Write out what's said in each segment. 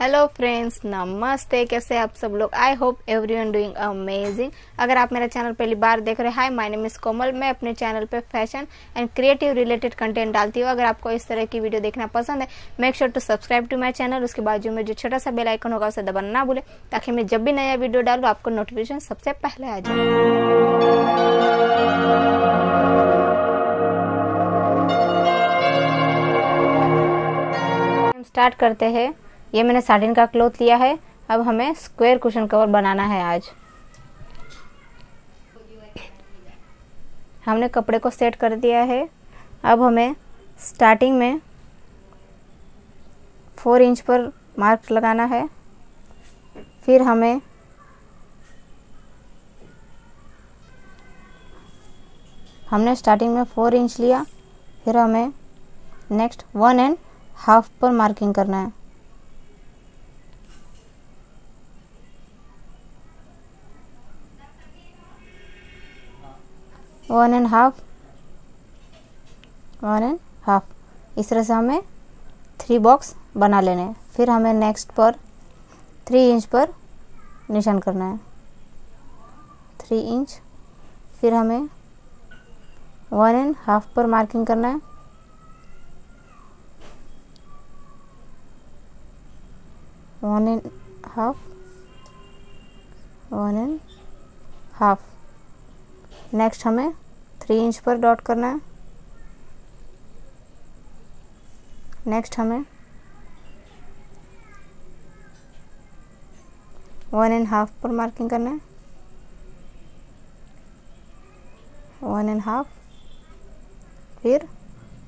Hello friends, नमस्ते। कैसे आप सब लोग? I hope everyone doing amazing. अगर आप मेरा चैनल पहली बार देख रहे हैं, हाय माय नेम इज कोमल। मैं अपने चैनल पे fashion and creative related content डालती हूँ। अगर आपको इस तरह की वीडियो देखना पसंद है, make sure to subscribe to my channel. उसके बाजू में जो छोटा सा बेल आइकन होगा उसे दबाना ना भूले, ताकि मैं जब भी नया वीडियो डालूँ आपको नोटिफिकेशन सबसे पहले आ जाए। स्टार्ट करते हैं। ये मैंने साटिन का क्लॉथ लिया है। अब हमें स्क्वायर कुशन कवर बनाना है। आज हमने कपड़े को सेट कर दिया है। अब हमें स्टार्टिंग में 4 इंच पर मार्क लगाना है। फिर हमने स्टार्टिंग में 4 इंच लिया। फिर हमें नेक्स्ट 1.5 पर मार्किंग करना है। 1.5 इस तरह से हमें 3 बॉक्स बना लेने हैं। फिर हमें नेक्स्ट पर 3 इंच पर निशान करना है, 3 इंच। फिर हमें 1.5 पर मार्किंग करना है। 1.5 नेक्स्ट हमें 3 इंच पर डॉट करना है। नेक्स्ट हमें 1.5 पर मार्किंग करना है। 1.5 फिर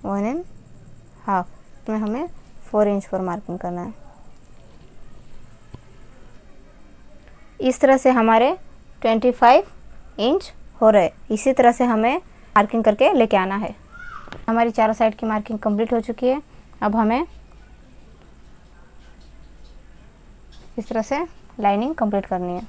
1.5 में हमें 4 इंच पर मार्किंग करना है। इस तरह से हमारे 25 इंच हो रहे। इसी तरह से हमें मार्किंग करके लेके आना है। हमारी चारों साइड की मार्किंग कंप्लीट हो चुकी है। अब हमें इस तरह से लाइनिंग कंप्लीट करनी है।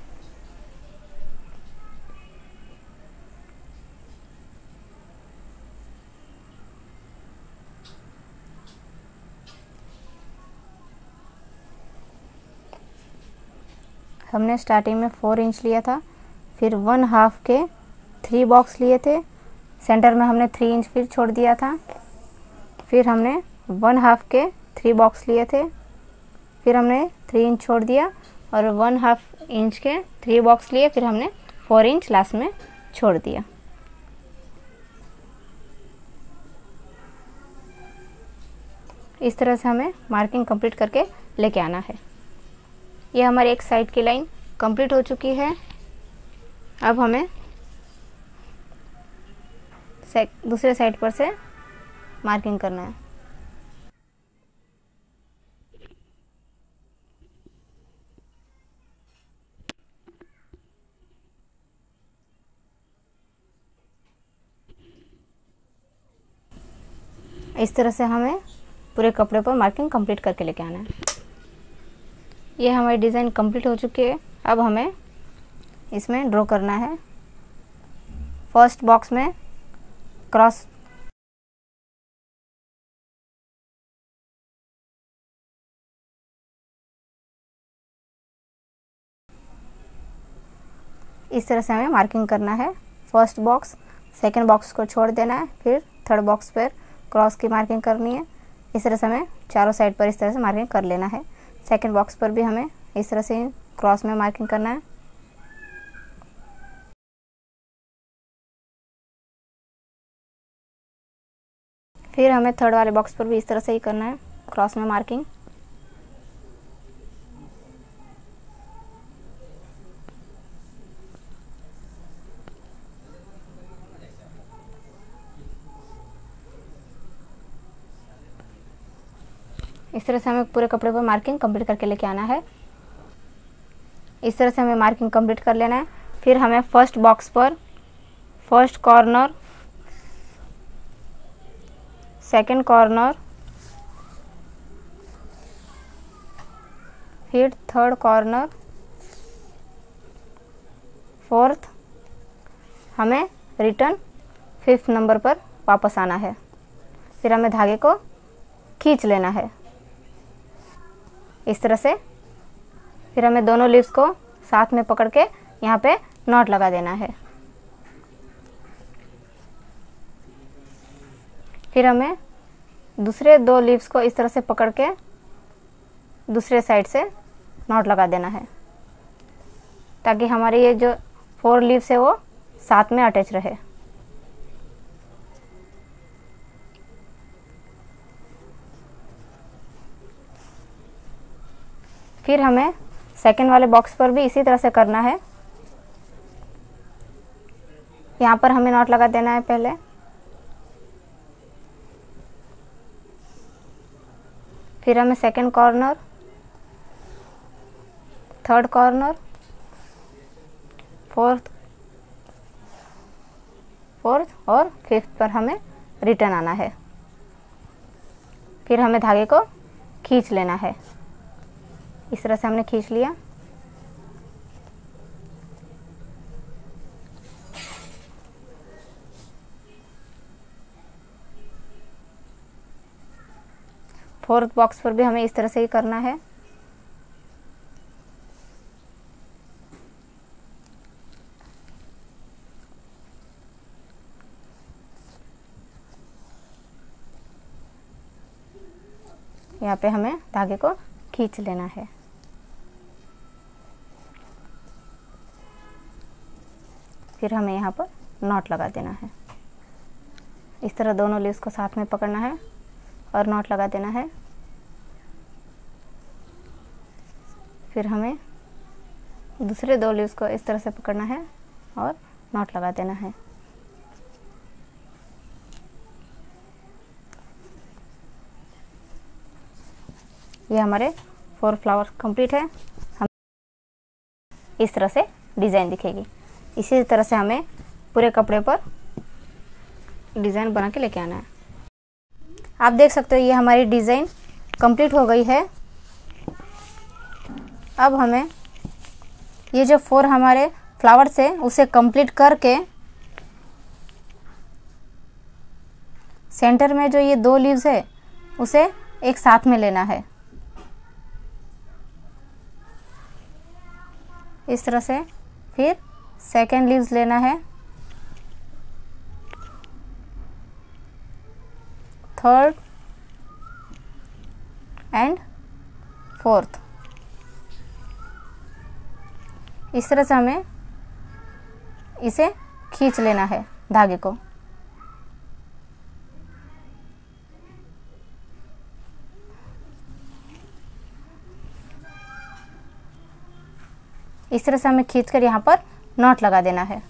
हमने स्टार्टिंग में 4 इंच लिया था। फिर 1/2 के 3 बॉक्स लिए थे। सेंटर में हमने 3 इंच फिर छोड़ दिया था। फिर हमने 1/2 के 3 बॉक्स लिए थे। फिर हमने 3 इंच छोड़ दिया और 1/2 इंच के 3 बॉक्स लिए। फिर हमने 4 इंच लास्ट में छोड़ दिया। इस तरह से हमें मार्किंग कंप्लीट करके लेके आना है। ये हमारी एक साइड की लाइन कंप्लीट हो चुकी है। अब हमें दूसरे साइड पर से मार्किंग करना है। इस तरह से हमें पूरे कपड़े पर मार्किंग कंप्लीट करके लेके आना है। ये हमारी डिज़ाइन कंप्लीट हो चुकी है। अब हमें इसमें ड्रॉ करना है। फर्स्ट बॉक्स में क्रॉस इस तरह से हमें मार्किंग करना है। फर्स्ट बॉक्स, सेकंड बॉक्स को छोड़ देना है। फिर थर्ड बॉक्स पर क्रॉस की मार्किंग करनी है। इस तरह से हमें चारों साइड पर इस तरह से मार्किंग कर लेना है। सेकंड बॉक्स पर भी हमें इस तरह से क्रॉस में मार्किंग करना है। फिर हमें थर्ड वाले बॉक्स पर भी इस तरह से ही करना है, क्रॉस में मार्किंग। इस तरह से हमें पूरे कपड़े पर मार्किंग कंप्लीट करके लेके आना है। इस तरह से हमें मार्किंग कंप्लीट कर लेना है। फिर हमें फर्स्ट बॉक्स पर फर्स्ट कॉर्नर, सेकंड कॉर्नर, फिर थर्ड कॉर्नर, फोर्थ, हमें रिटर्न 5th नंबर पर वापस आना है। फिर हमें धागे को खींच लेना है। इस तरह से फिर हमें दोनों लीव्स को साथ में पकड़ के यहाँ पे नॉट लगा देना है। फिर हमें दूसरे 2 लीव्स को इस तरह से पकड़ के दूसरे साइड से नॉट लगा देना है, ताकि हमारे ये जो 4 लीव्स है वो साथ में अटैच रहे। फिर हमें सेकंड वाले बॉक्स पर भी इसी तरह से करना है। यहाँ पर हमें नॉट लगा देना है पहले, फिर हमें second corner, third corner, fourth और फिफ्थ पर हमें रिटर्न आना है। फिर हमें धागे को खींच लेना है। इस तरह से हमने खींच लिया। फोर्थ बॉक्स पर भी हमें इस तरह से ही करना है। यहाँ पे हमें धागे को खींच लेना है। फिर हमें यहाँ पर नॉट लगा देना है। इस तरह दोनों लीव्स को साथ में पकड़ना है और नॉट लगा देना है। फिर हमें दूसरे 2 लीव्स को इस तरह से पकड़ना है और नॉट लगा देना है। ये हमारे 4 फ्लावर्स कंप्लीट है। हम इस तरह से डिज़ाइन दिखेगी। इसी तरह से हमें पूरे कपड़े पर डिज़ाइन बना के लेके आना है। आप देख सकते हो ये हमारी डिज़ाइन कंप्लीट हो गई है। अब हमें ये जो 4 हमारे फ्लावर्स है उसे कंप्लीट करके सेंटर में जो ये 2 लीव्स है उसे एक साथ में लेना है। इस तरह से फिर सेकेंड लीव्स लेना है, थर्ड एंड फोर्थ। इस तरह से हमें इसे खींच लेना है धागे को। इस तरह से हमें खींचकर यहाँ पर नॉट लगा देना है।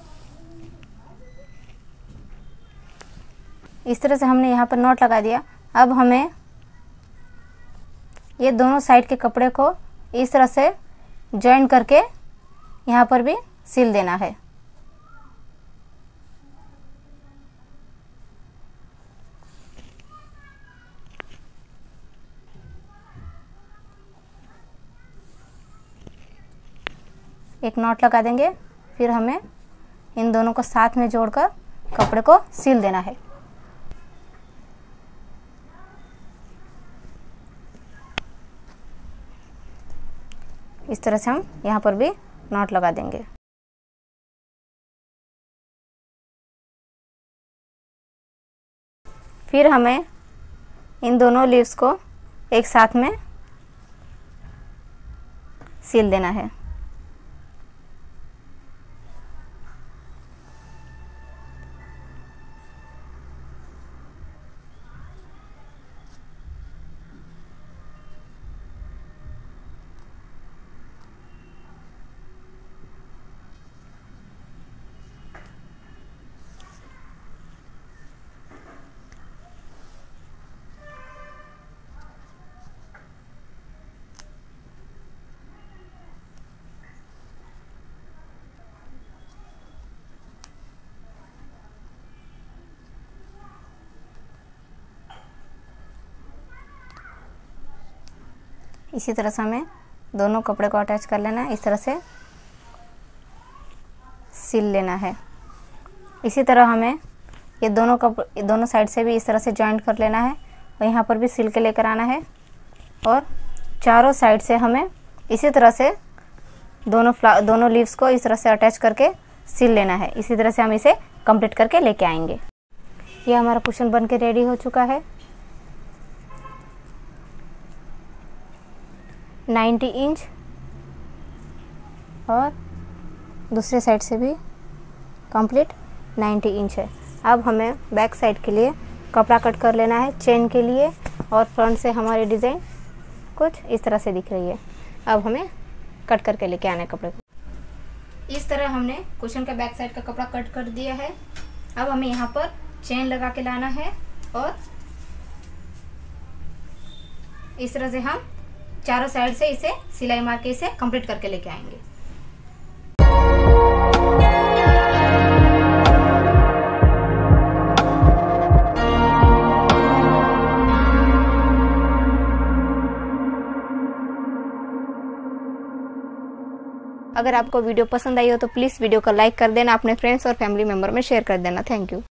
इस तरह से हमने यहाँ पर नॉट लगा दिया। अब हमें ये दोनों साइड के कपड़े को इस तरह से जॉइन करके यहाँ पर भी सिल देना है। एक नॉट लगा देंगे, फिर हमें इन दोनों को साथ में जोड़कर कपड़े को सिल देना है। इस तरह से हम यहाँ पर भी नॉट लगा देंगे। फिर हमें इन दोनों लीव्स को एक साथ में सिल देना है। इसी तरह से हमें दोनों कपड़े को अटैच कर लेना है। इस तरह से सिल लेना है। इसी तरह हमें ये दोनों साइड से भी इस तरह से जॉइंट कर लेना है और यहाँ पर भी सिल के लेकर आना है। और चारों साइड से हमें इसी तरह से दोनों लीव्स को इस तरह से अटैच करके सिल लेना है। इसी तरह से हम इसे कंप्लीट करके लेके आएंगे। ये हमारा कुशन बन के रेडी हो चुका है। 90 इंच और दूसरे साइड से भी कंप्लीट 90 इंच है। अब हमें बैक साइड के लिए कपड़ा कट कर लेना है चेन के लिए, और फ्रंट से हमारी डिज़ाइन कुछ इस तरह से दिख रही है। अब हमें कट करके लेके आना है कपड़े को। इस तरह हमने कुशन का बैक साइड का कपड़ा कट कर दिया है। अब हमें यहाँ पर चेन लगा के लाना है और इस तरह से हम चारों साइड से इसे सिलाई मार के इसे कंप्लीट करके लेके आएंगे। अगर आपको वीडियो पसंद आई हो तो प्लीज़ वीडियो को लाइक कर देना, अपने फ्रेंड्स और फैमिली मेम्बर में शेयर कर देना। Thank you.